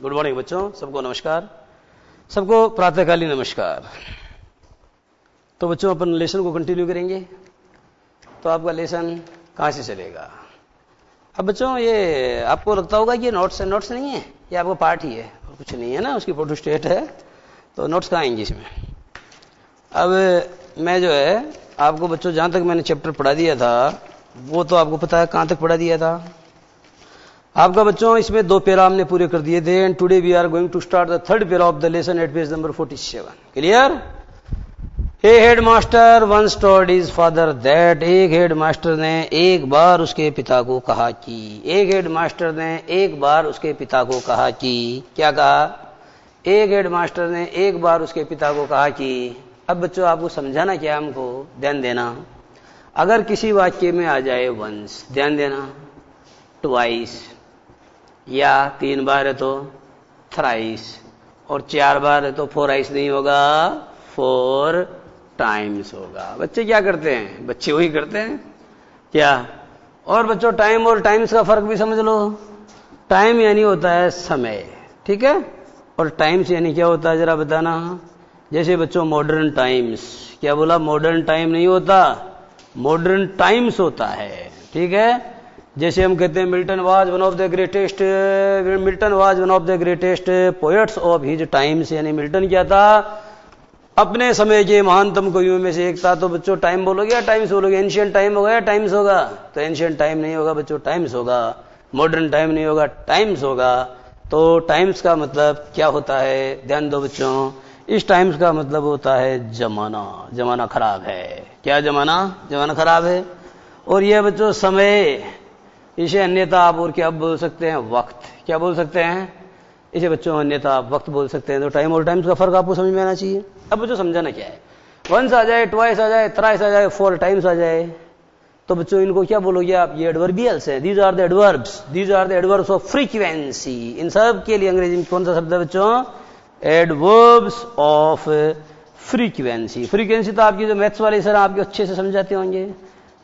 Good morning बच्चों, सबको नमस्कार, सबको प्रातःकालीन नमस्कार। तो बच्चों अपन लेसन को कंटिन्यू करेंगे। तो आपका लेसन कहां से चलेगा? अब बच्चों ये आपको लगता होगा कि ये नोट्स है, नोट्स नहीं है, ये आपका पार्ट ही है और कुछ नहीं है ना, उसकी फोटो स्टेट है। तो नोट्स कहाँ आएंगे इसमें? अब मैं जो है आपको बच्चों जहां तक मैंने चैप्टर पढ़ा दिया था वो तो आपको पता है कहां तक पढ़ा दिया था आपका बच्चों। इसमें 2 पैरा हमने पूरे कर दिए थे and today we are going to start the 3rd para of the lesson at page number 47। Clear? A head master once told his father that, एक हेड मास्टर ने एक बार उसके पिता को कहा कि, एक हेड मास्टर ने एक बार उसके पिता को कहा कि, क्या कहा? एक हेड मास्टर ने एक बार उसके पिता को कहा कि। अब बच्चों आपको समझाना क्या, हमको ध्यान देना। अगर किसी वाक्य में आ जाए वंस, ध्यान देना, ट्वाइस या 3 बार है तो थ्राइस और 4 बार है तो फोराइस नहीं होगा, 4 टाइम्स होगा। बच्चे क्या करते हैं? बच्चे वही करते हैं क्या? और बच्चों टाइम और टाइम्स का फर्क भी समझ लो। टाइम यानी होता है समय, ठीक है, और टाइम्स यानी क्या होता है जरा बताना। जैसे बच्चों मॉडर्न टाइम्स, क्या बोला? मॉडर्न टाइम नहीं होता, मॉडर्न टाइम्स होता है, ठीक है। जैसे हम कहते हैं Milton was one of the greatest poets of his times, यानी मिल्टन क्या था? अपने समय के महानतम कवियों में से एक था। तो बच्चों टाइम बोलोगे या टाइम्स बोलोगे? एंशियंट टाइम होगा या टाइम्स होगा? तो एंशियंट टाइम नहीं होगा बच्चों, टाइम्स होगा। मॉडर्न टाइम नहीं होगा, टाइम्स होगा। तो टाइम्स का मतलब क्या होता है? ध्यान दो बच्चों, इस टाइम्स का मतलब होता है जमाना। जमाना खराब है। क्या जमाना? जमाना खराब है। और यह बच्चों समय, इसे अन्यथा आप और क्या बोल सकते हैं? वक्त। क्या बोल सकते हैं? इसे बच्चों अन्यथा आप वक्त बोल सकते हैं। तो टाइम और टाइम्स का फर्क आपको समझ में आना चाहिए। अब बच्चों समझाना क्या है? वंस आ जाए, ट्वाइस आ जाए, थ्राइस आ जाए, 4 टाइम्स आ जाए, तो बच्चों इनको क्या बोलोगे आप? ये एडवर्बियल्स हैं। These are the adverbs, these are the adverbs of frequency. इन सब के लिए अंग्रेजी में कौन सा शब्द है बच्चों? Adverbs of frequency. फ्रीक्वेंसी तो आपकी जो मैथ्स वाले सर आपके अच्छे से समझाते होंगे,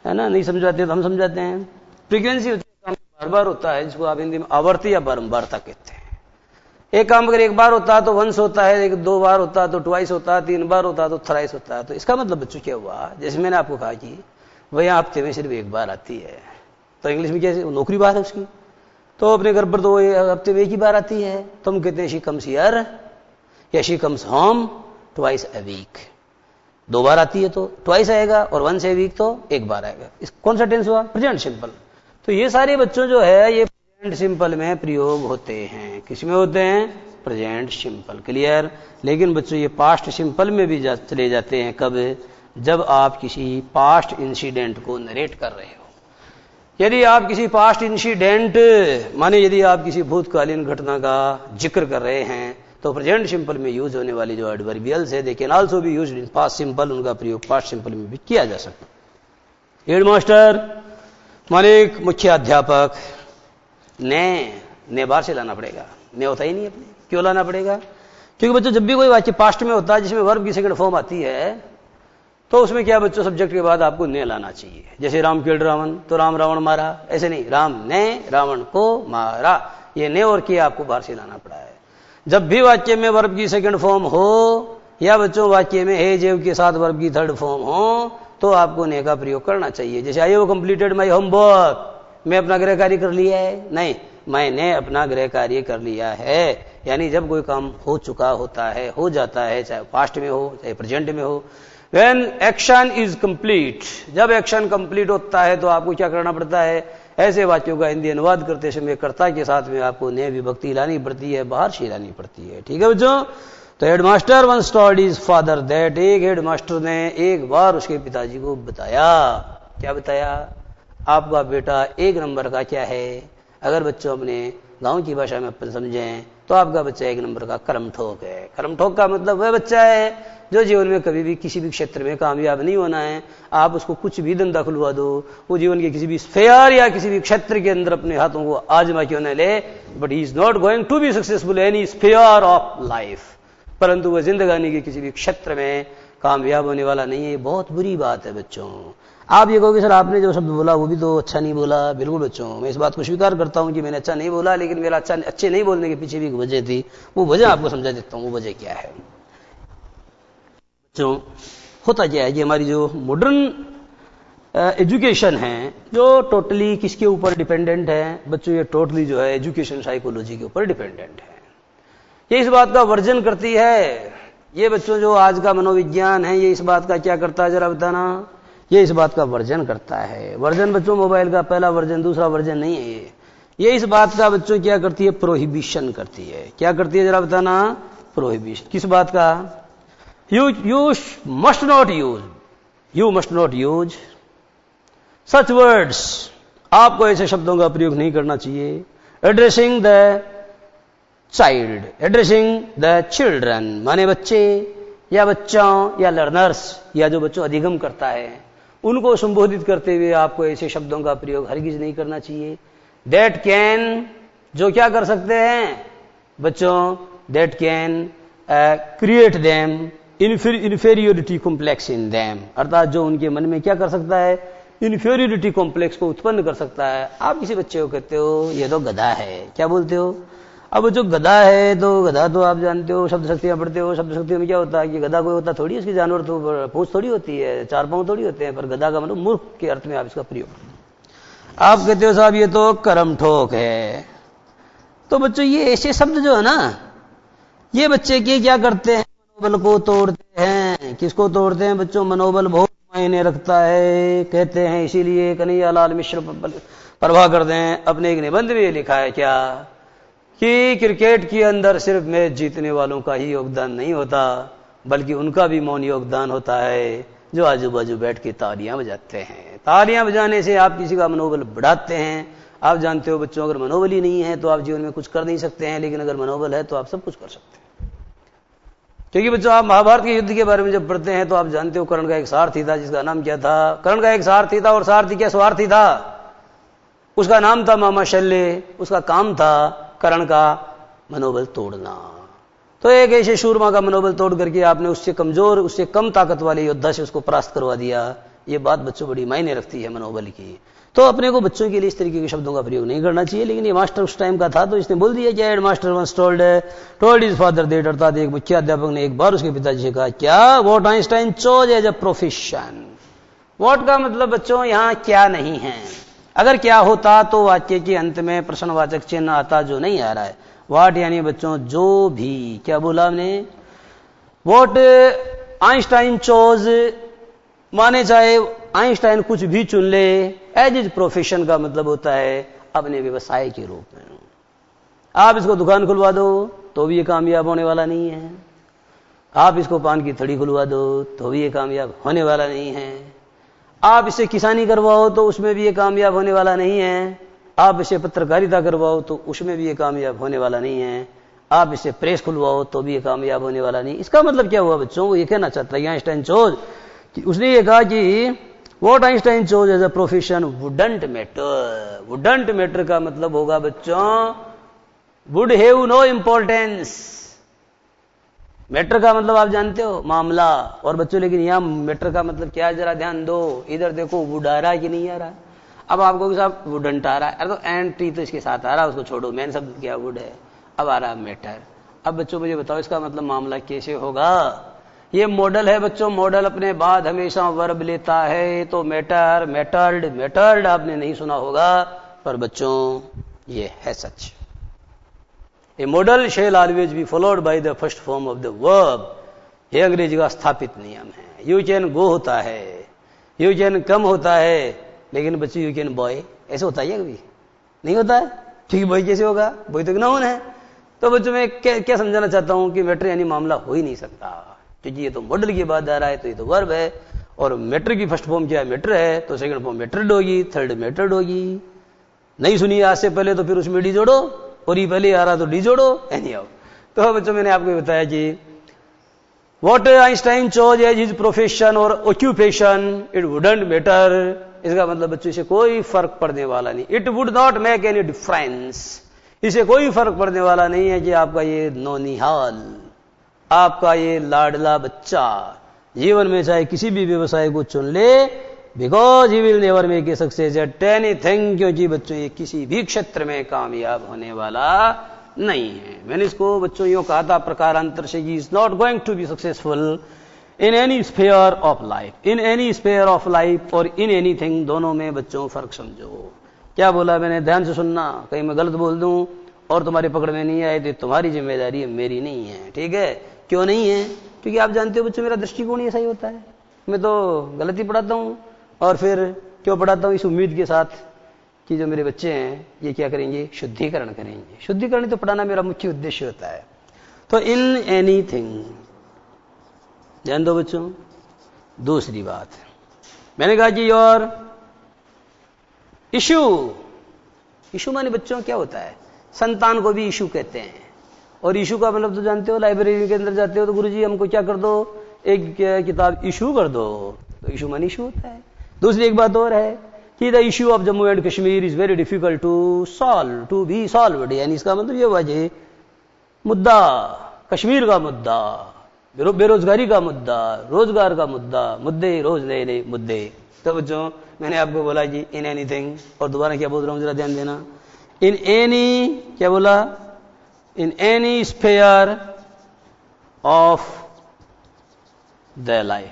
है ना? नहीं समझाते तो हम समझाते हैं। फ्रीक्वेंसी बार बार होता है, जिसको आप हिंदी में आवर्ती या बारंबारता कहते हैं। एक काम अगर एक बार होता है तो वंस होता है, एक 2 बार होता है तो ट्वाइस होता है, 3 बार होता है तो थ्राइस होता है। तो इसका मतलब बच्चों क्या हुआ? जैसे मैंने आपको कहा कि वह हफ्ते में सिर्फ 1 बार आती है, तो इंग्लिश में कैसे? नौकरी बार है उसकी, तो अपने घर पर तो हफ्ते में 1 ही बार आती है। तो हम कहते हैं शी कम्स हियर या she comes home twice a week. 2 बार आती है तो ट्वाइस आएगा, और वंस ए वीक तो 1 बार आएगा। इस कौन सा टेंस हुआ? Present simple. तो ये सारे बच्चों जो है ये प्रेजेंट सिंपल में प्रयोग होते हैं। किस में होते हैं? Present simple. क्लियर? लेकिन बच्चों ये पास्ट सिंपल में भी चले जाते हैं। कब? जब आप किसी पास्ट इंसिडेंट को नरेट कर रहे हो। यदि आप किसी पास्ट इंसिडेंट, माने यदि आप किसी भूतकालीन घटना का जिक्र कर रहे हैं, तो प्रेजेंट सिंपल में यूज होने वाली जो एडवर्बियल्स है they can also be used in past simple. उनका प्रयोग पास्ट सिंपल में भी किया जा सकता है। हेडमास्टर माने एक मुख्य अध्यापक ने बाहर से लाना पड़ेगा। ने होता ही नहीं अपने, क्यों लाना पड़ेगा? क्योंकि बच्चों जब भी कोई वाक्य पास्ट में होता है जिसमें वर्ब की सेकंड फॉर्म आती है, तो उसमें क्या बच्चों सब्जेक्ट के बाद आपको ने लाना चाहिए। जैसे राम किल्ड रावण, तो राम रावण मारा, ऐसे नहीं, राम ने रावण को मारा। ये ने और के आपको बाहर से लाना पड़ा है। जब भी वाक्य में वर्ब की सेकंड फॉर्म हो, या बच्चों वाक्य में हे जेव के साथ वर्ब की 3rd फॉर्म हो, तो आपको ने का प्रयोग करना चाहिए। जैसे I have completed my homework, मैं अपना गृह कार्य कर लिया है, नहीं, मैंने अपना गृह कार्य कर लिया है। यानी जब कोई काम हो चुका होता है, हो जाता है, चाहे पास्ट में हो चाहे प्रेजेंट में हो। व्हेन एक्शन इज कंप्लीट, जब एक्शन कंप्लीट होता है तो आपको क्या करना पड़ता है? ऐसे वाक्यों का हिंदी अनुवाद करते समय कर्ता के साथ में आपको ने विभक्ति लानी पड़ती है, बाहर से लानी पड़ती है। ठीक है बच्चों? तो headmaster once told his father that, एक हेडमास्टर ने एक बार उसके पिताजी को बताया। क्या बताया? आपका बेटा 1 नंबर का क्या है? अगर बच्चों अपने गांव की भाषा में अपन समझें तो आपका बच्चा 1 नंबर का कर्म ठोक है। कर्म ठोक का मतलब वह बच्चा है जो जीवन में कभी भी किसी भी क्षेत्र में कामयाब नहीं होना है। आप उसको कुछ भी धंधा खुलवा दो, वो जीवन के किसी भी स्फेयर या किसी भी क्षेत्र के अंदर अपने हाथों को आजमा क्यों न ले, but he is not going to be successful any sphere of life. परंतु वह जिंदगानी के किसी भी क्षेत्र में कामयाब होने वाला नहीं है। बहुत बुरी बात है बच्चों। आप ये कहोगे सर आपने जो शब्द बोला वो भी तो अच्छा नहीं बोला। बिल्कुल बच्चों, मैं इस बात को स्वीकार करता हूं कि मैंने अच्छा नहीं बोला, लेकिन मेरा अच्छे नहीं बोलने के पीछे भी एक वजह थी। वो वजह आपको समझा देता हूं, वो वजह क्या है। बच्चों होता क्या है कि हमारी जो मॉडर्न एजुकेशन है जो टोटली किसके ऊपर डिपेंडेंट है बच्चों, ये टोटली जो है एजुकेशन साइकोलॉजी के ऊपर डिपेंडेंट है। ये इस बात का वर्जन करती है, ये बच्चों जो आज का मनोविज्ञान है ये इस बात का क्या करता है जरा बताना, ये इस बात का वर्जन करता है। वर्जन बच्चों मोबाइल का पहला वर्जन दूसरा वर्जन नहीं है ये इस बात का बच्चों क्या करती है, प्रोहिबिशन करती है। क्या करती है जरा बताना, प्रोहिबिशन। किस बात का, you must not use such words, आपको ऐसे शब्दों का प्रयोग नहीं करना चाहिए। एड्रेसिंग द चिल्ड्रन माने बच्चे या बच्चों या लर्नर्स या जो बच्चों अधिगम करता है उनको संबोधित करते हुए आपको ऐसे शब्दों का प्रयोग हरगिज नहीं करना चाहिए। दैट कैन, जो क्या कर सकते हैं बच्चों, that can create them inferiority complex in them, अर्थात जो उनके मन में क्या कर सकता है, इन्फेरियोरिटी कॉम्प्लेक्स को उत्पन्न कर सकता है। आप किसी बच्चे को कहते हो ये तो गधा है, क्या बोलते हो, अब जो गधा है तो गधा तो आप जानते हो, शब्द शक्तियां पढ़ते हो, शब्द शक्तियों में क्या होता है कि गधा कोई होता थोड़ी, इसकी जानवर तो पूंछ थोड़ी होती है, चार पांव थोड़ी होते हैं, पर गधा का मतलब मूर्ख के अर्थ में आप इसका प्रयोग। आप कहते हो साहब ये तो करम ठोक है, तो बच्चों ये ऐसे शब्द जो है ना ये बच्चे के क्या करते हैं, मनोबल को तोड़ते हैं। किसको तोड़ते हैं बच्चों, मनोबल बहुत मायने रखता है। कहते हैं इसीलिए कन्हैयालाल मिश्र प्रभाकर ने अपने एक निबंध में लिखा है क्या कि क्रिकेट के अंदर सिर्फ मैच जीतने वालों का ही योगदान नहीं होता बल्कि उनका भी मौन योगदान होता है जो आजू बाजू बैठ के तालियां बजाते हैं। तालियां बजाने से आप किसी का मनोबल बढ़ाते हैं। आप जानते हो बच्चों अगर मनोबल ही नहीं है तो आप जीवन में कुछ कर नहीं सकते हैं, लेकिन अगर मनोबल है तो आप सब कुछ कर सकते हैं। क्योंकि बच्चों आप महाभारत के युद्ध के बारे में जब पढ़ते हैं तो आप जानते हो कर्ण का एक सारथी था जिसका नाम क्या था, कर्ण का एक सारथी था और सारथी क्या स्वार्थी था, उसका नाम था मामा शल्य। उसका काम था कर्ण का मनोबल तोड़ना। तो एक ऐसे शूरमा का मनोबल तोड़ करके आपने उससे कमजोर उससे कम ताकत वाले योद्धा से उसको परास्त करवा दिया। ये बात बच्चों बड़ी मायने रखती है मनोबल की। तो अपने को बच्चों के लिए इस तरीके के शब्दों का प्रयोग नहीं करना चाहिए। लेकिन ये मास्टर उस टाइम का था तो इसने बोल दिया क्या, head master once told his father that, अर्थात एक मुख्य अध्यापक ने एक बार उसके पिताजी से कहा क्या, what Einstein chose as a profession. What का मतलब बच्चों यहां क्या नहीं है, अगर क्या होता तो वाक्य के अंत में प्रश्नवाचक चिन्ह आता जो नहीं आ रहा है। व्हाट यानी बच्चों जो भी, क्या बोला हमने, व्हाट आइंस्टाइन चोज माने चाहे आइंस्टाइन कुछ भी चुन ले, एज इज प्रोफेशन का मतलब होता है अपने व्यवसाय के रूप में। आप इसको दुकान खुलवा दो तो भी ये कामयाब होने वाला नहीं है, आप इसको पान की थड़ी खुलवा दो तो भी ये कामयाब होने वाला नहीं है, आप इसे किसानी करवाओ तो उसमें भी ये कामयाब होने वाला नहीं है, आप इसे पत्रकारिता करवाओ तो उसमें भी ये कामयाब होने वाला नहीं है, आप इसे प्रेस खुलवाओ तो भी ये कामयाब होने वाला नहीं। इसका मतलब क्या हुआ बच्चों, वो ये कहना चाहता है आइंस्टाइन चोज कि उसने ये कहा कि what Einstein chose as a profession wouldn't matter. Wouldn't matter का मतलब होगा बच्चों would have no importance. Matter का मतलब आप जानते हो मामला, और बच्चों लेकिन यहां मैटर का मतलब क्या है जरा ध्यान दो, इधर देखो वुड आ रहा है कि नहीं आ रहा। अब आपको साहब वुडंट आ रहा है, अरे तो एंटी तो इसके साथ आ रहा है, उसको छोड़ो, मेन शब्द क्या वुड है, अब आ रहा है मैटर। अब बच्चों मुझे बताओ इसका मतलब मामला कैसे होगा। ये मॉडल है बच्चों, मॉडल अपने बाद हमेशा वर्ब लेता है, तो मैटर मैटर्ड मैटर्ड आपने नहीं सुना होगा, पर बच्चों ये है सच। A modal shall always be followed by the first form of the verb. ये अंग्रेजी का स्थापित नियम है। यू कैन गो होता है, यू कैन कम होता है, लेकिन बच्चे यू कैन बॉय ऐसे होता है कभी नहीं होता है, क्योंकि बॉय कैसे होगा, बॉय तो नाउन है। तो बच्चों मैं क्या समझाना चाहता हूं कि मैटर यानी मामला हो ही नहीं सकता, क्योंकि ये तो मॉडल की बात आ रहा है, तो ये तो वर्ब है, और मैटर की फर्स्ट फॉर्म क्या है, मैटर है, तो सेकंड फॉर्म मैटर्ड होगी, थर्ड मैटर्ड होगी। नहीं सुनी आज से पहले तो फिर उसमें डी जोड़ो, और ये पहले आ रहा तो डी जोड़ो, एनी हाउ। तो बच्चों मैंने आपको बताया कि what Einstein chose as his profession और ऑक्यूपेशन इट वुडंट मैटर। इसका मतलब बच्चों इसे कोई फर्क पड़ने वाला नहीं, it would not make any difference, इसे कोई फर्क पड़ने वाला नहीं है कि आपका ये नौनिहाल, आपका ये लाडला बच्चा जीवन में चाहे किसी भी व्यवसाय को चुन ले, because he will never make a success at anything, क्योंकि बच्चों ये किसी भी क्षेत्र में कामयाब होने वाला नहीं है। मैंने इसको बच्चों यूं कहा था प्रकारांतर से, he is not going to be successful in any sphere of life, in any sphere of life और इन एनीथिंग, दोनों में बच्चों फर्क समझो। क्या बोला मैंने, ध्यान से सुनना, कहीं मैं गलत बोल दूं और तुम्हारी पकड़ में नहीं आए तो तुम्हारी जिम्मेदारी है, मेरी नहीं है, ठीक है। क्यों नहीं है? क्योंकि आप जानते हो बच्चों मेरा दृष्टिकोण ऐसा ही होता है, मैं तो गलत ही पढ़ाता हूं, और फिर क्यों पढ़ाता हूं, इस उम्मीद के साथ कि जो मेरे बच्चे हैं ये क्या करेंगे, शुद्धिकरण करेंगे। शुद्धिकरण तो पढ़ाना मेरा मुख्य उद्देश्य होता है। तो इन एनीथिंग, ध्यान दो बच्चों। दूसरी बात मैंने कहा कि योर इशू, इशू माने बच्चों क्या होता है, संतान को भी इशू कहते हैं। और इशू का मतलब तो जानते हो, लाइब्रेरी के अंदर जाते हो तो गुरुजी हमको क्या कर दो, एक किताब इशू कर दो, तो इशू माने इशू होता है। दूसरी एक बात और है कि the issue of Jammu and Kashmir is very difficult to solve, to be solved, यानी इसका मतलब ये हुआ जी मुद्दा, कश्मीर का मुद्दा, बेरोजगारी का मुद्दा, रोजगार का मुद्दा, मुद्दे रोज नए नए मुद्दे। तो बच्चों मैंने आपको बोला जी इन एनीथिंग, और दोबारा क्या बोल रहा हूं जरा ध्यान देना, इन एनी, क्या बोला, इन any sphere of the life,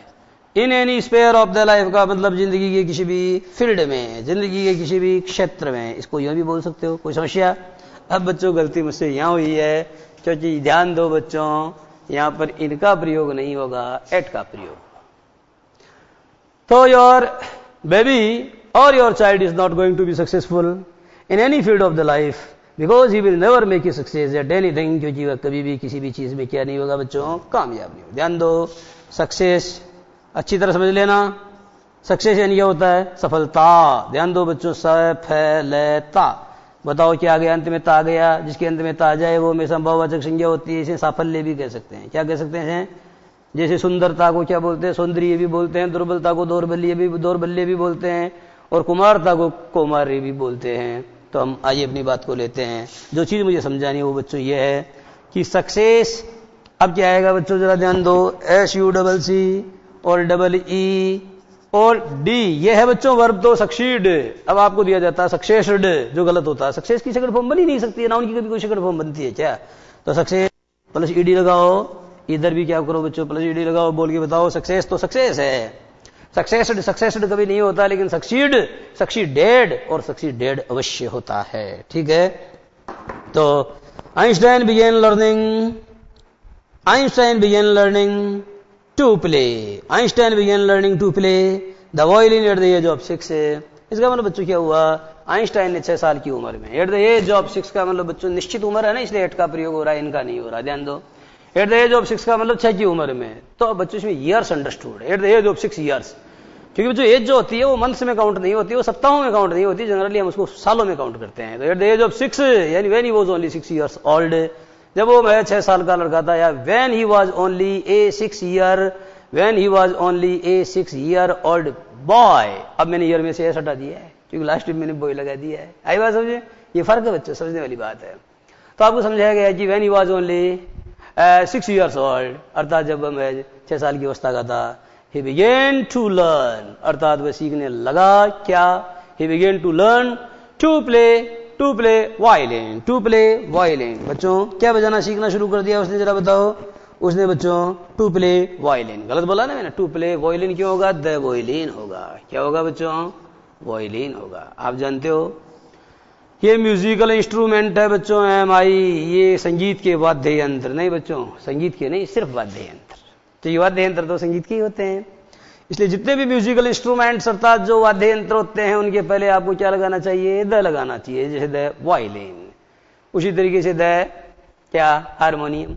in any sphere of the life का मतलब जिंदगी के किसी भी फील्ड में, जिंदगी के किसी भी क्षेत्र में, इसको यूं भी बोल सकते हो। कोई समस्या? अब बच्चों गलती मुझसे यहां हुई है, क्योंकि ध्यान दो बच्चों, यहां पर इनका प्रयोग नहीं होगा, एट का प्रयोग। तो योर बेबी और your child is not going to be successful in any field of the life because he will never make a success at anything, क्योंकि वह कभी भी किसी भी चीज में क्या नहीं होगा बच्चों, कामयाब नहीं होगा। ध्यान दो, सक्सेस अच्छी तरह समझ लेना, सक्सेस यानी क्या होता है, सफलता। ध्यान दो बच्चों, सफलता, बताओ क्या आ गया, अंत में ता आ गया, जिसके अंत में ता आ जाए वो हमेशा बहुवाचक संज्ञा होती है, इसे साफल्य भी कह सकते हैं। क्या कह सकते हैं? जैसे सुंदरता को क्या बोलते हैं, सौंदर्य भी बोलते हैं, दुर्बलता को दौर्बल्य भी बोलते हैं, और कुमारता को कौमार्य भी बोलते हैं। तो हम आइए अपनी बात को लेते हैं। जो चीज मुझे समझानी है वो बच्चों ये है कि सक्सेस, अब क्या आएगा बच्चों जरा ध्यान दो, SUCC और EE और D, ये है बच्चों वर्ब तो सक्सीड। अब आपको दिया जाता है सक्सेस्ड, जो गलत होता है। सक्सेस की सेकंड फॉर्म बन ही नहीं सकती है, नाउन की कभी कोई सेकंड फॉर्म बनती है क्या? तो सक्सेस प्लस ED लगाओ, इधर भी क्या करो बच्चों, प्लस ED लगाओ, बोल के बताओ सक्सेस तो सक्सेस है। सक्सेस्ड कभी नहीं होता, लेकिन सक्सीडेड और सक्सीडेड अवश्य होता है, ठीक है। तो Einstein began learning to play, Einstein began learning to play the violin at the age of 6। इसका मतलब बच्चों क्या हुआ, आइंस्टाइन ने 6 साल की उम्र में, एट द एज ऑफ 6 का मतलब बच्चों निश्चित उम्र है ना, इसलिए एट का प्रयोग हो रहा है, इनका नहीं हो रहा। ध्यान दो, एट द एज ऑफ 6 का मतलब 6 की उम्र में। तो बच्चों इसमें years understood, at the age of 6 years, क्योंकि बच्चों एज जो होती है वो मंथ्स में काउंट नहीं होती, वो सप्ताहों में काउंट नहीं होती, जनरली हम उसको सालों में काउंट करते हैं। तो एट द एज ऑफ 6 यानी when he was only 6 years old, जब वो 6 साल का लड़का था, या when he was only A 6 year old boy. अब मैंने ईयर में से एस हटा दिया है क्योंकि लास्ट में मैंने बॉय लगा दिया है। आई बात समझे, ये फर्क है बच्चों, समझने वाली बात है। तो आपको समझाया गया कि when he was only 6 years old, अर्थात जब मैं 6 साल की अवस्था का था, he began to learn, अर्थात वह सीखने लगा क्या, he began to learn to play violin। बच्चों क्या बजाना सीखना शुरू कर दिया उसने, जरा बताओ। उसने बच्चों टू प्ले वायलिन, गलत बोला ना मैंने, टू प्ले वायलिन क्यों होगा, द वायलिन होगा। क्या होगा बच्चों, वायलिन होगा। आप जानते हो ये म्यूजिकल इंस्ट्रूमेंट है बच्चों, MI, ये संगीत के वाद्य यंत्र नहीं बच्चों, संगीत के नहीं, सिर्फ वाद्य यंत्र। तो ये वाद्य यंत्र तो संगीत के ही होते हैं, इसलिए जितने भी म्यूजिकल इंस्ट्रूमेंट्स अर्थात जो वाद्य यंत्र होते हैं उनके पहले आपको क्या लगाना चाहिए, द लगाना चाहिए। जैसे द वायलिन, उसी तरीके से द क्या, हारमोनियम,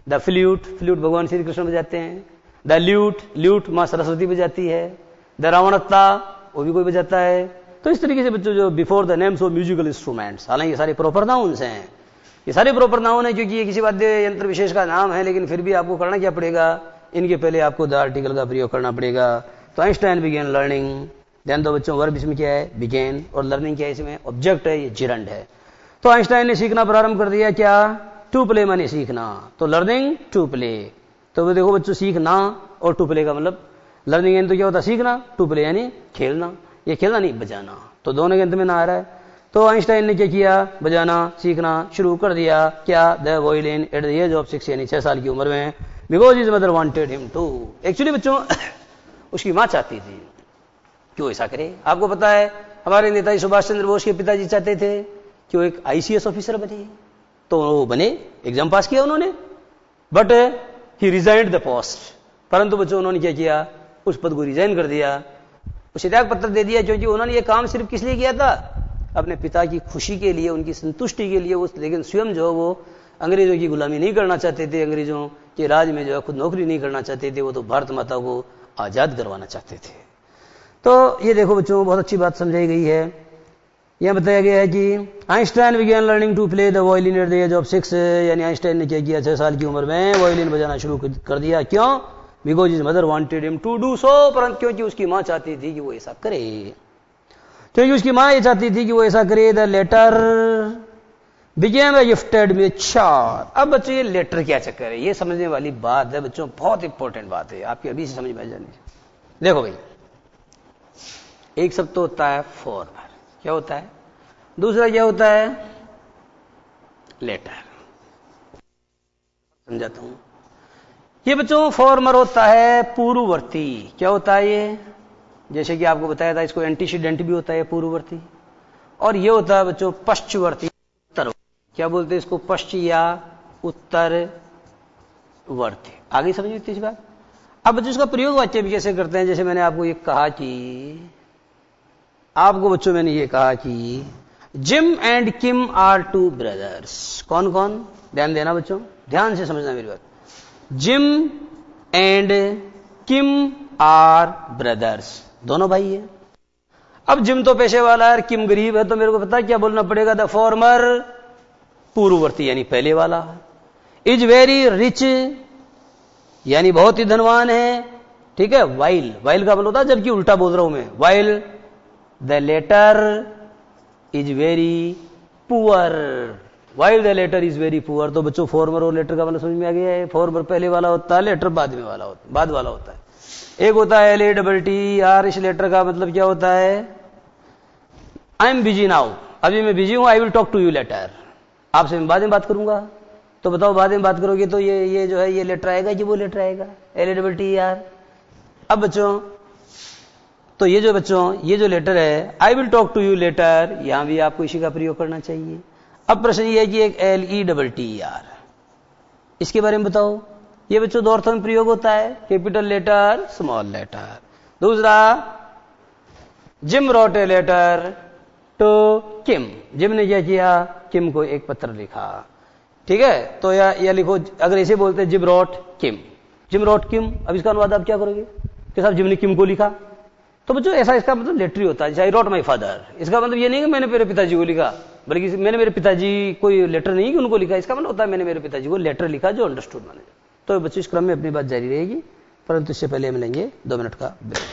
द फ्लूट भगवान श्री कृष्ण बजाते हैं, द ल्यूट मां सरस्वती बजाती है, द रावणत्ता वो भी कोई बजाता है। तो इस तरीके से बच्चों जो before the names of musical instruments, हालांकि ये सारे प्रॉपर नाउन्स हैं, ये सारे प्रॉपर नाउन है क्योंकि ये किसी वाद्य यंत्र विशेष का नाम है, लेकिन फिर भी आपको करना क्या पड़ेगा, इनके पहले आपको द आर्टिकल का प्रयोग करना पड़ेगा। तो आइंस्टाइन बिगेन लर्निंग, ध्यान दो बच्चों, वर्ब इसमें क्या है, बिगेन, और लर्निंग क्या है इसमें, ऑब्जेक्ट है, ये जिरंड है। तो आइंस्टाइन ने सीखना प्रारंभ कर दिया क्या, टू प्ले माने सीखना, तो लर्निंग टू प्ले। तो देखो बच्चों, सीखना और टू प्ले का मतलब लर्निंग यानी तो क्या होता है सीखना, टू प्ले यानी खेलना, ये खेलना नहीं बजाना, तो दोनों के अंत में ना आ रहा है। तो आइंस्टाइन ने क्या किया, बजाना सीखना शुरू कर दिया, क्या, the violin at the age of 6 यानी 6 साल की उम्र में, because his mother wanted him to. Actually बच्चों उसकी मां चाहती थी कि वो ऐसा करे। आपको पता है हमारे नेताजी सुभाष चंद्र बोस के पिताजी चाहते थे कि वो एक आईसीएस ऑफिसर बने, तो वो बने, एग्जाम पास किया उन्होंने, but he resigned the post. परंतु बच्चों उन्होंने क्या किया, उस पद को रिजाइन कर दिया, उसे त्याग पत्र दे दिया, क्योंकि उन्होंने ये काम सिर्फ किस लिए किया था, अपने पिता की खुशी के लिए, उनकी संतुष्टि के लिए। लेकिन स्वयं जो वो अंग्रेजों की गुलामी नहीं करना चाहते थे, अंग्रेजों के राज में जो है खुद नौकरी नहीं करना चाहते थे, वो तो भारत माता को आजाद करवाना चाहते थे। तो ये देखो बच्चों बहुत अच्छी बात समझाई गई है। यह बताया गया है कि Einstein began learning to play the violin at the age of 6, यानी आइंस्टाइन ने क्या किया, 6 साल की उम्र में वायलिन बजाना शुरू कर दिया। क्यों, because his mother wanted him to do so, परंतु क्योंकि उसकी मां चाहती थी कि वो ऐसा करे, क्योंकि उसकी मां ये चाहती थी कि वो ऐसा करे। The latter became a gifted with चार। अब बच्चों ये लेटर क्या चक्कर है, ये समझने वाली बात है बच्चों, बहुत इंपॉर्टेंट बात है, आपकी अभी से समझ में आ जानी। देखो भाई, एक शब्द तो होता है फॉर्मर, क्या होता है, दूसरा क्या होता है लेटर। समझाता हूं, ये बच्चों फॉर्मर होता है पूर्ववर्ती, क्या होता है ये, जैसे कि आपको बताया था इसको एंटीसीडेंट भी होता है पूर्ववर्ती, और ये होता है बच्चों पश्चवर्ती, उत्तर, क्या बोलते हैं इसको, पश्चिम या उत्तरवर्ती। आगे समझ में इस बात। अब बच्चों इसका प्रयोग वाक्य भी कैसे करते हैं, जैसे मैंने आपको ये कहा कि, आपको बच्चों मैंने ये कहा कि Jim and Kim are two brothers. कौन कौन, ध्यान देना बच्चों, ध्यान से समझना मेरी बात। Jim and Kim are brothers, दोनों भाई है। अब जिम तो पैसे वाला है, किम गरीब है, तो मेरे को पता क्या बोलना पड़ेगा, द फॉर्मर पूर्ववर्ती यानी पहले वाला, इज वेरी रिच यानी बहुत ही धनवान है, ठीक है। वाइल, वाइल का मतलब होता है जबकि उल्टा बोल रहा हूं मैं, while the latter is very poor, while the latter is very poor. तो बच्चों फॉर्मर और लेटर का मतलब समझ में आ गया है। फॉर्मर पहले वाला होता है, लेटर बाद में वाला होता है, बाद वाला होता है। एक होता है LATTER, इस लेटर का मतलब क्या होता है, आई एम बिजी नाउ, अभी मैं बिजी हूं, I will talk to you later, आपसे मैं बाद में बात करूंगा। तो बताओ बाद में बात करोगे तो ये जो है ये लेटर आएगा कि वो लेटर आएगा, LATTER। अब बच्चों तो ये जो बच्चों ये जो लेटर है, I will talk to you later, यहां भी आपको इसी का प्रयोग करना चाहिए। अब प्रश्न ये है कि एक LETTER, इसके बारे में बताओ। ये बच्चों दो अर्थों में प्रयोग होता है, कैपिटल लेटर, स्मॉल लेटर। दूसरा, Jim wrote a letter to Kim, Jim ने क्या किया, किम को एक पत्र लिखा, ठीक है। तो या लिखो, अगर ऐसे बोलते जिम रोट किम, जिम रोट किम, अब इसका अनुवाद आप क्या करोगे कि साहब जिम ने किम को लिखा। तो बच्चों ऐसा इसका मतलब लेटरी होता है, जैसे आई रोट माई फादर, इसका मतलब ये नहीं कि मैंने मेरे पिताजी को लिखा, बल्कि मैंने मेरे पिताजी कोई लेटर नहीं कि उनको लिखा, इसका मतलब होता है मैंने मेरे पिताजी को लेटर लिखा जो अंडरस्टूड माने। तो बच्चों इस क्रम में अपनी बात जारी रहेगी, परंतु इससे पहले हम लेंगे 2 मिनट का ब्रेक।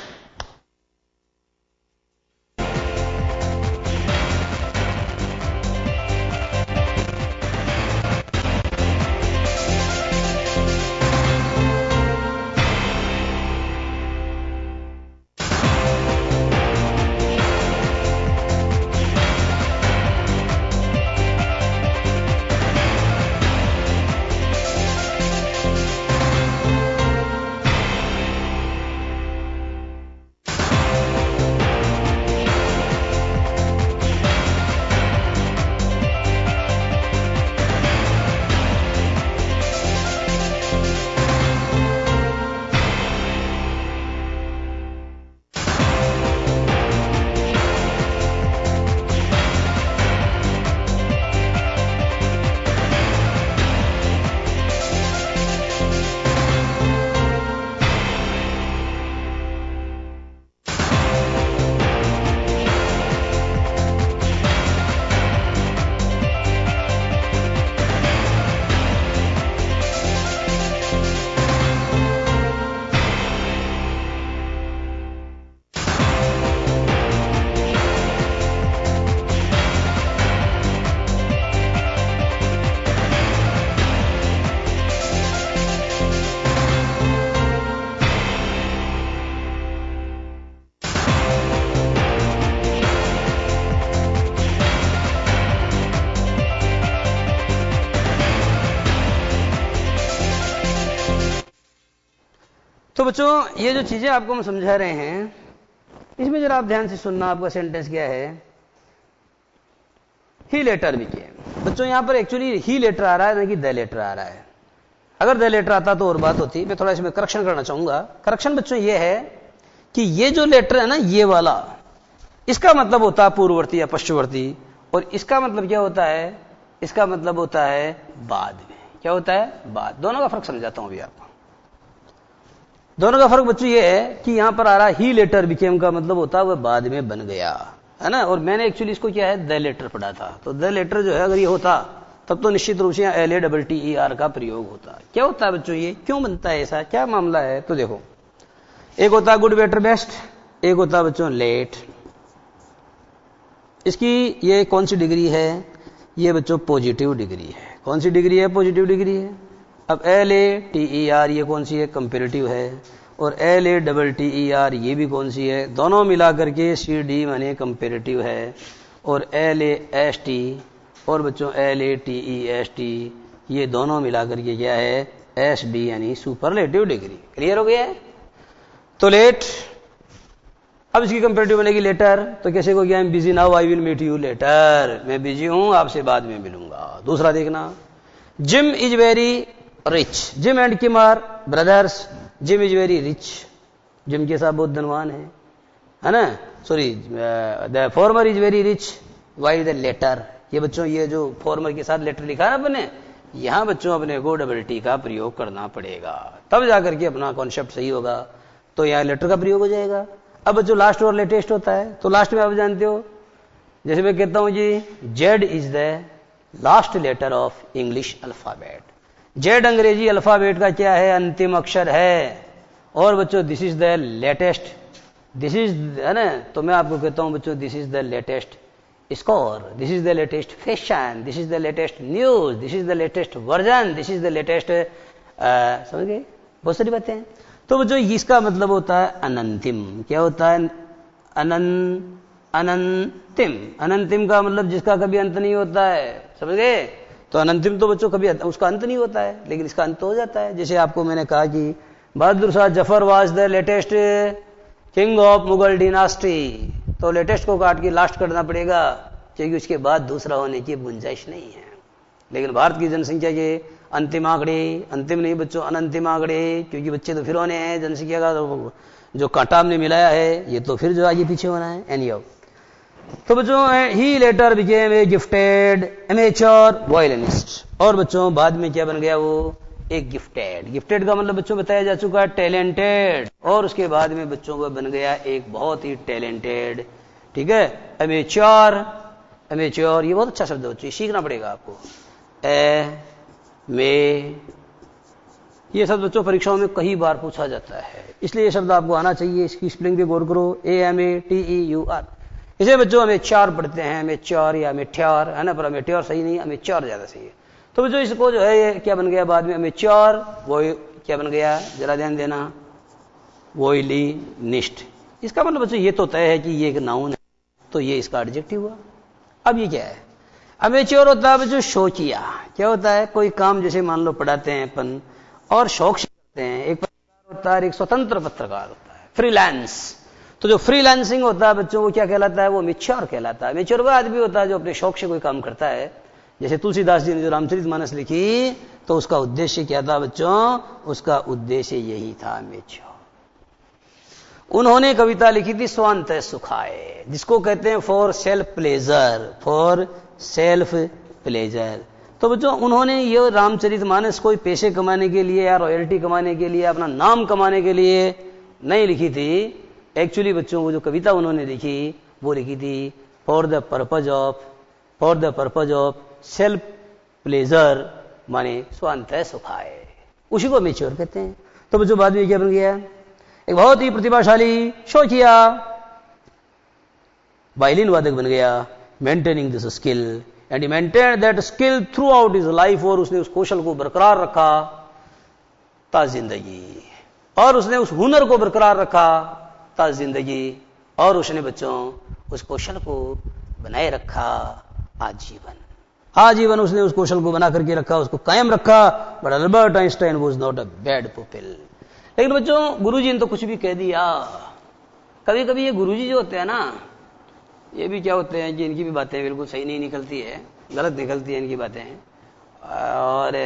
तो बच्चों ये जो चीजें आपको हम समझा रहे हैं, इसमें जरा आप ध्यान से सुनना। आपका सेंटेंस क्या है? ही लेटर बिकेम। बच्चों यहां पर एक्चुअली ही लेटर आ रहा है, ना कि द लेटर आ रहा है। अगर द लेटर आता तो और बात होती। मैं थोड़ा इसमें करेक्शन करना चाहूंगा। करेक्शन बच्चों ये है कि ये जो लेटर है ना, ये वाला, इसका मतलब होता है पूर्ववर्ती या पश्चिमवर्ती, और इसका मतलब क्या होता है? इसका मतलब होता है बाद में। क्या होता है? बाद। दोनों का फर्क समझाता हूं अभी आपको। दोनों का फर्क बच्चों ये है कि यहां पर आ रहा ही लेटर बिकेम का मतलब होता है वह बाद में बन गया, है ना। और मैंने एक्चुअली इसको क्या है, द लेटर पढ़ा था। तो द लेटर जो है अगर ये होता तब तो निश्चित रूप से LATTER का प्रयोग होता। क्या होता है बच्चों, ये क्यों बनता है, ऐसा क्या मामला है? तो देखो, एक होता है गुड, बेटर, बेस्ट, एक होता है बच्चों लेट। इसकी ये कौन सी डिग्री है? ये बच्चों पॉजिटिव डिग्री है। कौन सी डिग्री है? पॉजिटिव डिग्री है। अब LATER ये कौन सी है? कंपेरेटिव है। और LATTER ये भी कौन सी है? दोनों मिलाकर के CD माने कंपेरेटिव है। और LAST और बच्चों LATEST ये दोनों मिलाकर के क्या है? SD यानी सुपरलेटिव डिग्री। क्लियर हो गया है? तो लेट, अब इसकी कंपेरेटिव बनेगी लेटर। तो कैसे हो गया? I am busy now, I will meet you later. मैं बिजी हूं, आपसे बाद में मिलूंगा। दूसरा देखना, Jim is very rich. Jim and Kim are brothers. Jim is very rich. Jim के साथ बहुत धनवान है ना। Sorry, the former is very rich while the latter. ये बच्चों ये जो फॉर्मर के साथ लेटर लिखा ना अपने, यहां बच्चों अपने को डबल का प्रयोग करना पड़ेगा, तब जाकर के अपना कॉन्सेप्ट सही होगा। तो यहां लेटर का प्रयोग हो जाएगा। अब बच्चों लास्ट और लेटेस्ट होता है। तो लास्ट में आप जानते हो, जैसे मैं कहता हूं जी, Z is the last letter of English alphabet. Z Angrezi alphabet का क्या है? अंतिम अक्षर है। और बच्चों this is the latest, this is, है ना। तो मैं आपको कहता हूं बच्चों, this is the latest score, this is the latest fashion, this is the latest news, this is the latest version, this is the latest, समझ गए? बहुत सारी बातें हैं। तो बच्चों इसका मतलब होता है अनंतिम। क्या होता है? अनंतिम। अनंतिम का मतलब जिसका कभी अंत नहीं होता है, समझ गए? तो अनंतिम तो बच्चों कभी उसका अंत नहीं होता है, लेकिन इसका अंत हो जाता है। जैसे आपको मैंने कहा कि Bahadur Shah Zafar was the latest king of Mughal dynasty. तो लेटेस्ट को काट के लास्ट करना पड़ेगा, क्योंकि उसके बाद दूसरा होने की गुंजाइश नहीं है। लेकिन भारत की जनसंख्या के अंतिम आंकड़े, अंतिम नहीं बच्चों, अनंतिम आंकड़े, क्योंकि बच्चे तो फिर होने हैं। जनसंख्या का जो कांटा हमने मिलाया है, ये तो फिर जो आगे पीछे होना है। एनी हाउ, तो बच्चों he latter became a gifted amateur violinist. और बच्चों बाद में क्या बन गया? वो एक गिफ्टेड। गिफ्टेड का मतलब बच्चों बताया जा चुका है टैलेंटेड। और उसके बाद में बच्चों को बन गया एक बहुत ही टैलेंटेड, ठीक है, एमेच्योर। एमेच्योर ये बहुत अच्छा शब्द है बच्चों, सीखना पड़ेगा आपको। ये शब्द बच्चों परीक्षाओं में कई बार पूछा जाता है, इसलिए ये शब्द आपको आना चाहिए। इसकी स्पेलिंग पे गौर करो, AMATEUR। इसे बच्चों अमेच्योर पढ़ते हैं, अमेच्योर या अमेट्योर, है ना, पर अमेट्योर सही नहीं, अमेच्योर ज्यादा सही है। तो बच्चों इसको जो है ये क्या बन गया बाद में? अमेच्योर। वो क्या बन गया? जरा ध्यान देना, वॉयलिनिस्ट। इसका मतलब बच्चों ये तो तय है कि ये एक नाउन है, तो ये इसका एडजेक्टिव हुआ। अब ये क्या है? अमेच्योर होता है बच्चों शौकिया। क्या होता है? कोई काम जैसे मान लो पढ़ाते हैं अपन और शौक से करते हैं। एक पत्रकार होता है, एक स्वतंत्र पत्रकार होता है, फ्रीलांस। तो जो फ्रीलांसिंग होता है बच्चों, वो क्या कहलाता है? वो मेच्योर कहलाता है। मेच्योर वो आदमी होता है जो अपने शौक से कोई काम करता है। जैसे तुलसीदास जी ने जो रामचरितमानस लिखी, तो उसका उद्देश्य क्या था बच्चों? उसका उद्देश्य यही था, मेच्योर। उन्होंने कविता लिखी थी स्वांत सुखाए, जिसको कहते हैं for self pleasure, for self pleasure. तो बच्चों उन्होंने ये रामचरितमानस कोई पैसे कमाने के लिए या रॉयल्टी कमाने के लिए, अपना नाम कमाने के लिए नहीं लिखी थी। एक्चुअली बच्चों वो जो कविता उन्होंने लिखी, वो लिखी थी for the purpose of self pleasure, माने स्वांत सुखाए। उसी को मेच्योर कहते हैं। तो बच्चों बाद में क्या बन गया? एक बहुत ही प्रतिभाशाली शौकिया वायलिन वादक बन गया, maintaining this skill and he maintain that skill through out his life. और उसने उस कौशल को बरकरार रखा ता जिंदगी, और उसने उस हुनर को बरकरार रखा ता जिंदगी, और उसने बच्चों उस कौशल को बनाए रखा आजीवन। आजीवन उसने उस कौशल को बना करके रखा, उसको कायम रखा। But Albert Einstein was not a bad pupil. लेकिन बच्चों गुरुजी ने तो कुछ भी कह दिया। कभी कभी ये गुरुजी जो होते हैं ना, ये भी क्या होते हैं कि इनकी भी बातें बिल्कुल सही नहीं निकलती है, गलत निकलती है इनकी बातें। और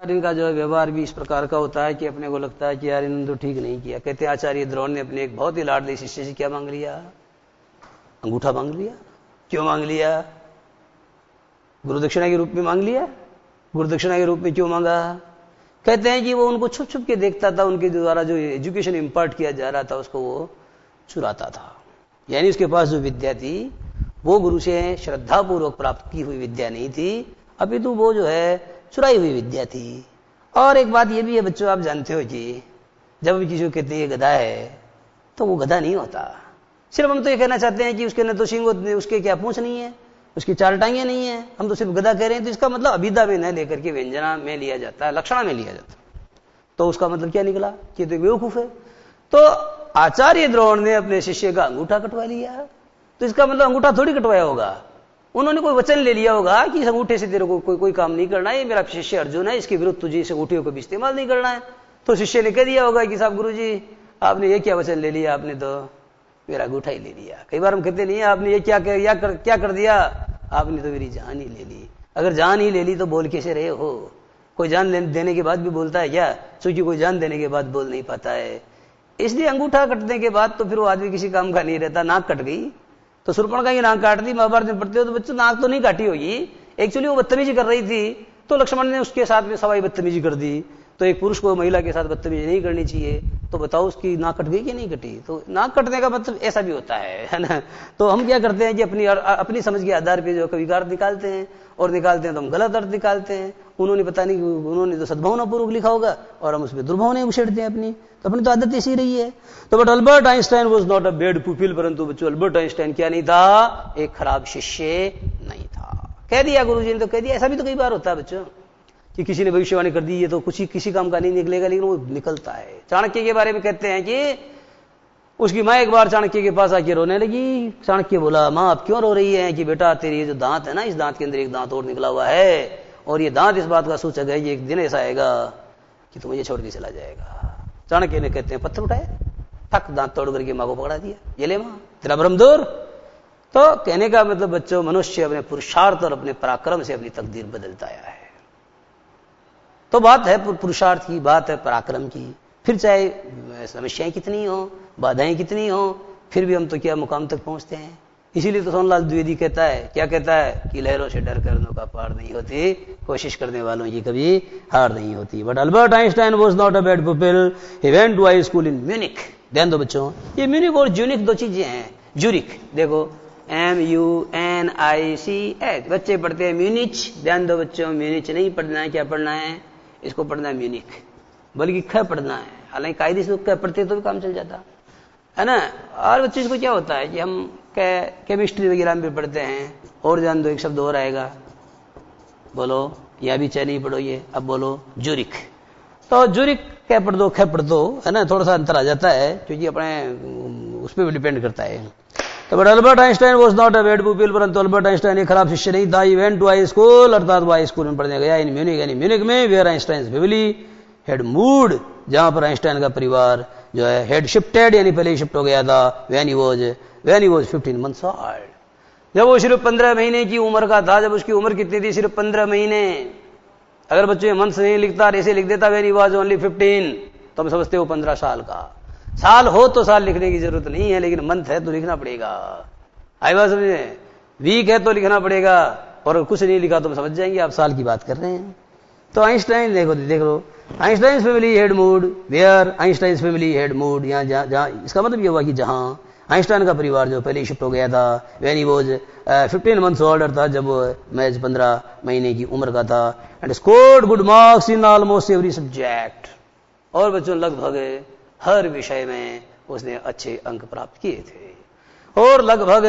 इनका जो व्यवहार भी इस प्रकार का होता है कि अपने को लगता है कि यार इन्होंने तो ठीक नहीं किया। कहते हैं आचार्य द्रोण ने अपने एक बहुत ही लाडले शिष्य से क्या मांग लिया? अंगूठा मांग लिया। क्यों मांग लिया? गुरुदक्षिणा के रूप में मांग लिया। गुरुदक्षिणा के रूप में क्यों मांगा? कहते हैं कि वो उनको छुप छुप के देखता था, उनके द्वारा जो एजुकेशन इंपार्ट किया जा रहा था उसको वो चुराता था। यानी उसके पास जो विद्या थी वो गुरु से श्रद्धापूर्वक प्राप्त की हुई विद्या नहीं थी, अपितु वो जो है चुराई हुई विद्या थी। और एक बात ये भी है बच्चों, आप जानते हो कि जब भी किसी को कहते हैं गधा है तो वो गधा नहीं होता। सिर्फ हम तो ये कहना चाहते हैं कि उसके न तो सिंग, उसके क्या पूंछ नहीं है, उसकी 4 टांगे नहीं है, हम तो सिर्फ गधा कह रहे हैं। तो इसका मतलब अभिधा में न लेकर के व्यंजना में लिया जाता है, लक्षणा में लिया जाता है। तो उसका मतलब क्या निकला कि तो बेवकूफ है। तो आचार्य द्रोण ने अपने शिष्य का अंगूठा कटवा लिया, तो इसका मतलब अंगूठा थोड़ी कटवाया होगा, उन्होंने कोई वचन ले लिया होगा कि इस अंगूठे से तेरे को कोई काम नहीं करना है, ये मेरा शिष्य अर्जुन है, इसके विरुद्ध तुझे इस अंगूठे को भी इस्तेमाल नहीं करना है। तो शिष्य ने कह दिया होगा कि साहब गुरुजी आपने ये क्या वचन ले लिया, आपने तो मेरा अंगूठा ही ले लिया। कई बार हम कहते नहीं आपने ये क्या कर दिया, आपने तो मेरी जान ही ले ली। अगर जान ही ले ली तो बोल कैसे रहे हो? कोई जान देने के बाद भी बोलता है क्या? क्योंकि कोई जान देने के बाद बोल नहीं पाता है। इसलिए अंगूठा कटने के बाद तो फिर वो आदमी किसी काम का नहीं रहता। नाक कट गई तो शूर्पणखा की नाक काट दी, महाभारत में पढ़ते हो तो बच्चों नाक तो नहीं काटी होगी, एक्चुअली वो बदतमीजी कर रही थी, तो लक्ष्मण ने उसके साथ में सवाई बदतमीजी कर दी। तो एक पुरुष को महिला के साथ बदतमीजी नहीं करनी चाहिए, तो बताओ उसकी नाक कट गई कि नहीं कटी? तो नाक कटने का मतलब ऐसा भी होता है ना। तो हम क्या करते हैं कि अपनी समझ के आधार पर जो कभी अर्थ निकालते हैं, और निकालते हैं तो हम गलत अर्थ निकालते हैं। उन्होंने पता नहीं, उन्होंने तो सद्भावनापूर्वक लिखा होगा और हम उसमें दुर्भावनाएं उछेड़ते हैं अपनी। तो अपनी तो आदत ऐसी रही है। तो but Albert Einstein was not a bad pupil, परंतु बच्चों अल्बर्ट आइंस्टाइन क्या नहीं था? एक खराब शिष्य नहीं था। कह दिया गुरुजी ने तो कह दिया। ऐसा भी तो कई बार होता है बच्चों कि किसी ने भविष्यवाणी कर दी, ये तो किसी काम का नहीं निकलेगा, लेकिन वो निकलता है। चाणक्य के बारे में कहते हैं कि उसकी माँ एक बार चाणक्य के पास आके रोने लगी। चाणक्य बोला, माँ आप क्यों रो रही है? कि बेटा तेरी ये जो दांत है ना, इस दांत के अंदर एक दांत और निकला हुआ है, और ये दांत इस बात का सूचक है कि एक दिन ऐसा आएगा कि तू मुझे छोड़ के चला जाएगा। चाणक्य ने कहते हैं पत्थर उठाए, ठक दांत तोड़ करके माँ को पकड़ा दिया, ये ले माँ तेरा भ्रम दूर। तो कहने का मतलब बच्चों, मनुष्य अपने पुरुषार्थ और अपने पराक्रम से अपनी तकदीर बदलता आया है। तो बात है पुरुषार्थ की, बात है पराक्रम की। फिर चाहे समस्याएं कितनी हो, बाधाएं कितनी हो, फिर भी हम तो क्या मुकाम तक पहुंचते हैं। इसीलिए तो सोनलाल द्विवेदी कहता है, क्या कहता है कि लहरों से डर कर नौका पार नहीं होती, कोशिश करने वालों की कभी हार नहीं होती। But Albert Einstein was not a bad pupil, he went to high school in Munich. ध्यान दो बच्चों, ये म्यूनिख और ज्यूनिख दो चीजें हैं। ज्यूरिख देखो MUNICH, बच्चे पढ़ते हैं म्यूनिच। ध्यान दो बच्चों, म्यूनिच नहीं पढ़ना है, क्या पढ़ना है? इसको पढ़ना है म्यूनिख, बल्कि ख पढ़ना है। हालांकि कायदे से क पढ़ते तो भी काम चल जाता है ना। और बच्चों इसको क्या होता है कि हम केमिस्ट्री वगैरह में पढ़ते हैं, और जान दो एक शब्द और आएगा, बोलो, या भी चाहे नहीं पढ़ो ये, अब बोलो ज्यूरिख। तो ज्यूरिख क्या पढ़ दो, ख पढ़ दो, है ना। थोड़ा सा अंतर आ जाता है क्योंकि अपने उस पर भी डिपेंड करता है। तो but Albert Einstein was not a bad pupil, परंतु अल्बर्ट आइंस्टाइन एक खराब शिष्य नहीं था। He went to high school, अर्थात वो हाई स्कूल में पढ़ने गया इन म्यूनिख, यानी म्यूनिख में, where Einstein family had moved, जहां पर आइंस्टाइन का परिवार जो है हैड शिफ्टेड, यानी पहले ही शिफ्ट हो गया था। When he was 15 months old, जब वो सिर्फ 15 महीने की उम्र का था। जब उसकी उम्र कितनी थी? सिर्फ 15 महीने। अगर बच्चों मंथ्स नहीं लिखता, ऐसे लिख देता व्हेन ही वाज ओनली 15, तो हम समझते हो 15 साल का। साल हो तो साल लिखने की जरूरत नहीं है, लेकिन मंथ है तो लिखना पड़ेगा। आई बात समझे? वीक है तो लिखना पड़ेगा, और कुछ नहीं लिखा तो हम समझ जाएंगे आप साल की बात कर रहे हैं। तो आइंस्टाइन देख लो, Einstein family had moved, where Einstein family had moved, यहाँ जहाँ, इसका मतलब ये हुआ कि जहां आइंस्टाइन का परिवार जो पहले शिफ्ट हो गया था। When he was 15 months old था, जब महज 15 महीने की उम्र का था। And scored good marks in almost every subject, और बच्चों लगभग हर विषय में उसने अच्छे अंक प्राप्त किए थे, और लगभग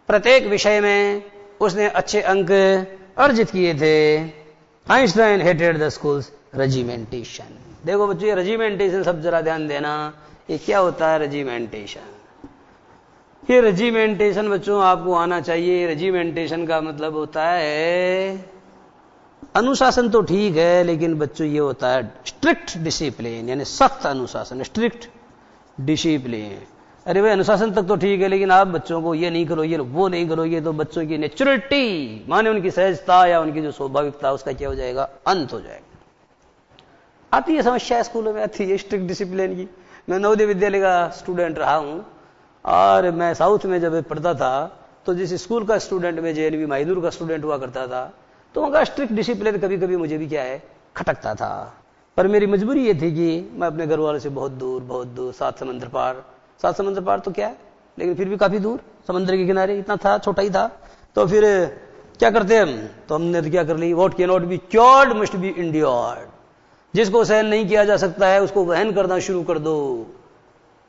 प्रत्येक विषय में उसने अच्छे अंक अर्जित किए थे। Einstein hated the schools regimentation. देखो बच्चों, ये रेजिमेंटेशन सब जरा ध्यान देना, ये क्या होता है रेजिमेंटेशन? ये रेजिमेंटेशन बच्चों आपको आना चाहिए। रेजिमेंटेशन का मतलब होता है अनुशासन तो ठीक है, लेकिन बच्चों ये होता है स्ट्रिक्ट डिसिप्लिन, यानी सख्त अनुशासन, स्ट्रिक्ट डिसिप्लिन। अरे भाई अनुशासन तक तो ठीक है, लेकिन आप बच्चों को ये नहीं करो, ये वो नहीं करो, ये तो बच्चों की नेचुरलिटी माने उनकी सहजता या उनकी जो स्वाभाविकता उसका क्या हो जाएगा, अंत हो जाएगा। आती है समस्या स्कूलों में, आती है स्ट्रिक्ट डिसिप्लिन की। मैं नवोदय विद्यालय का स्टूडेंट रहा हूं और मैं साउथ में जब पढ़ता था तो जिस स्कूल का स्टूडेंट में JNV माहिदूर का स्टूडेंट हुआ करता था, तो उनका स्ट्रिक्ट डिसिप्लिन कभी कभी मुझे भी क्या है खटकता था। पर मेरी मजबूरी ये थी कि मैं अपने घर वालों से बहुत दूर 7 समंदर पार, 7 समंदर पार तो क्या है, लेकिन फिर भी काफी दूर समुद्र के किनारे, इतना था, छोटा ही था। तो फिर क्या करते हम, तो हमने तो क्या कर ली, what can not be cured must be endured. जिसको सहन नहीं किया जा सकता है उसको वहन करना शुरू कर दो।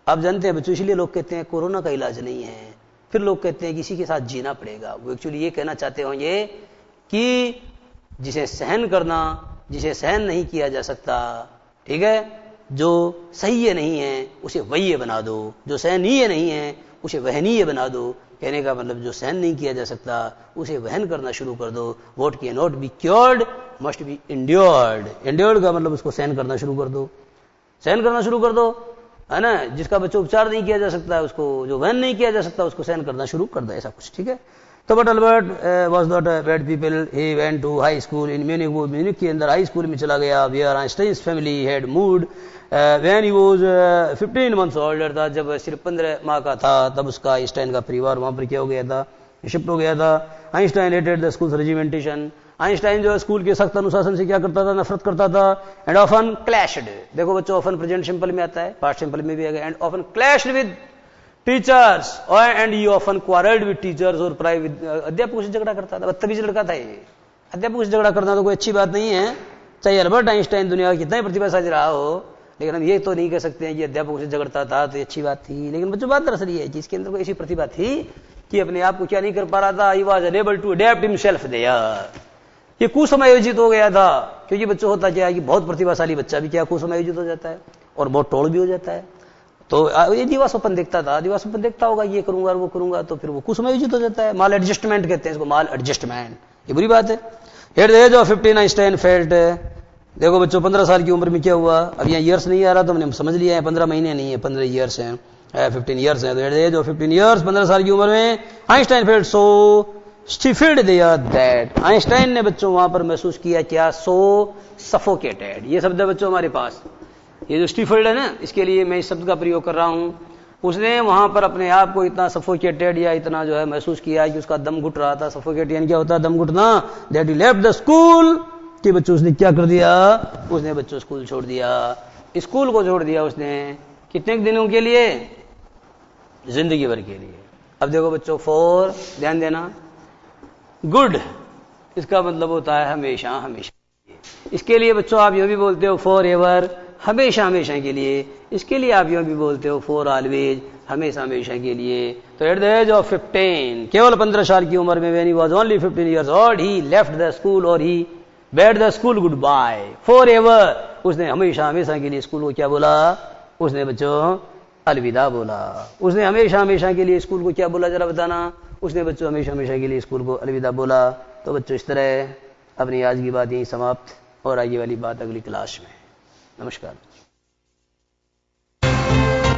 आप जानते हैं बच्चों, इसलिए लोग कहते हैं कोरोना का इलाज नहीं है, फिर लोग कहते हैं किसी के साथ जीना पड़ेगा। वो एक्चुअली ये कहना चाहते होंगे कि जिसे सहन करना, जिसे सहन नहीं किया जा सकता, ठीक है, जो सही नहीं है उसे वही बना दो, जो सहनीय नहीं है उसे वहनीय बना दो। कहने का मतलब जो सहन नहीं किया जा सकता उसे वहन करना शुरू कर दो। What can not be cured must be endured. Endured का मतलब उसको सहन करना शुरू कर दो, सहन करना शुरू कर दो, है ना। जिसका बच्चों उपचार नहीं किया जा सकता उसको, जो वहन नहीं किया जा सकता उसको सहन करना शुरू कर दो, ऐसा कुछ, ठीक है। तो but Albert was not a bad people, he went to high school in Munich. वो म्यूनिक के अंदर हाई स्कूल में चला गया। Where Einstein's family had moved when he was 15 months older था। जब सिर्फ 15 माह का था तब उसका आइंस्टाइन का परिवार वहां पर क्या हो गया था, शिफ्ट हो गया था। Einstein hated the school regimentation. Einstein जो स्कूल के सख्त अनुशासन से क्या करता था, नफरत करता था। एंड ऑफन क्लैश्ड, देखो बच्चों ऑफन प्रेजेंट सिंपल में आता है, पास्ट सिंपल में भी आएगा। And often clashed with teachers and you often quarrelled with teachers, और प्राइवेट अध्यापकों से झगड़ा करता था। बदतमीज लड़का था ये। अध्यापकों से झगड़ा करना तो कोई अच्छी बात नहीं है, चाहे अल्बर्ट आइंस्टाइन दुनिया का कितना ही प्रतिभाशाली रहा हो, लेकिन हम ये तो नहीं कह सकते हैं कि अध्यापकों से झगड़ता था तो ये अच्छी बात थी। लेकिन बच्चों बात दरअसल ये है कि इसके अंदर कोई ऐसी प्रतिभा थी कि अपने आप को क्या नहीं कर पा रहा था, he was unable to adapt himself there. ये कुसमायोजित हो गया था, क्योंकि बच्चों होता क्या है कि बहुत प्रतिभाशाली बच्चा भी क्या कुसमायोजित हो जाता है और बहुत टोल भी हो जाता है। तो ये दिवासोपन देखता था, दिवासोपन देखता होगा ये करूंगा और वो करूंगा, तो फिर वो कुसमायोजित हो जाता है। माल एडजस्टमेंट कहते हैं इसको, माल एडजस्टमेंट, ये बुरी बात है। At the age of 15 Einstein felt, देखो बच्चों 15 साल की उम्र में क्या हुआ, अब यहाँ ईयर्स नहीं आ रहा तो हमने समझ लिया है 15 महीने नहीं है, 15 ईयर्स हैं, 15 ईयर्स हैं। तो at the age of 15 years, 15 साल की उम्र में Einstein felt so stifled there that, Einstein ने बच्चों वहां पर महसूस किया क्या, सो सफोकेटेड। ये शब्द है बच्चों हमारे पास, ये जो स्टिफिल्ड है ना, इसके लिए मैं इस शब्द का प्रयोग कर रहा हूं। उसने वहां पर अपने आप को इतना सफोकेटेड या इतना जो है महसूस किया कि उसका दम घुट रहा था। सफोकेट यानी क्या होता है, दम घुटना। That he left the school, कि बच्चों उसने क्या कर दिया, उसने बच्चों स्कूल छोड़ दिया। स्कूल को छोड़ दिया उसने, कितने दिनों के लिए, जिंदगी भर के लिए। अब देखो बच्चों, फॉर, ध्यान देना, गुड इसका मतलब होता है हमेशा हमेशा। इसके लिए बच्चों आप यूं भी बोलते हो फॉर एवर, हमेशा हमेशा के लिए। इसके लिए आप यूं भी बोलते हो फॉर ऑलवेज, हमेशा हमेशा के लिए। तो एट द एज ऑफ 15, केवल 15 साल की उम्र में, when he was only 15 years old, he left the school और he bade the school goodbye forever. उसने हमेशा हमेशा के लिए स्कूल को क्या बोला, उसने बच्चों अलविदा बोला। उसने हमेशा हमेशा के लिए स्कूल को क्या बोला, जरा बताना। उसने बच्चों हमेशा हमेशा के लिए स्कूल को अलविदा बोला। तो बच्चों इस तरह अपनी आज की बात यही समाप्त, और आगे वाली बात अगली क्लास में। नमस्कार।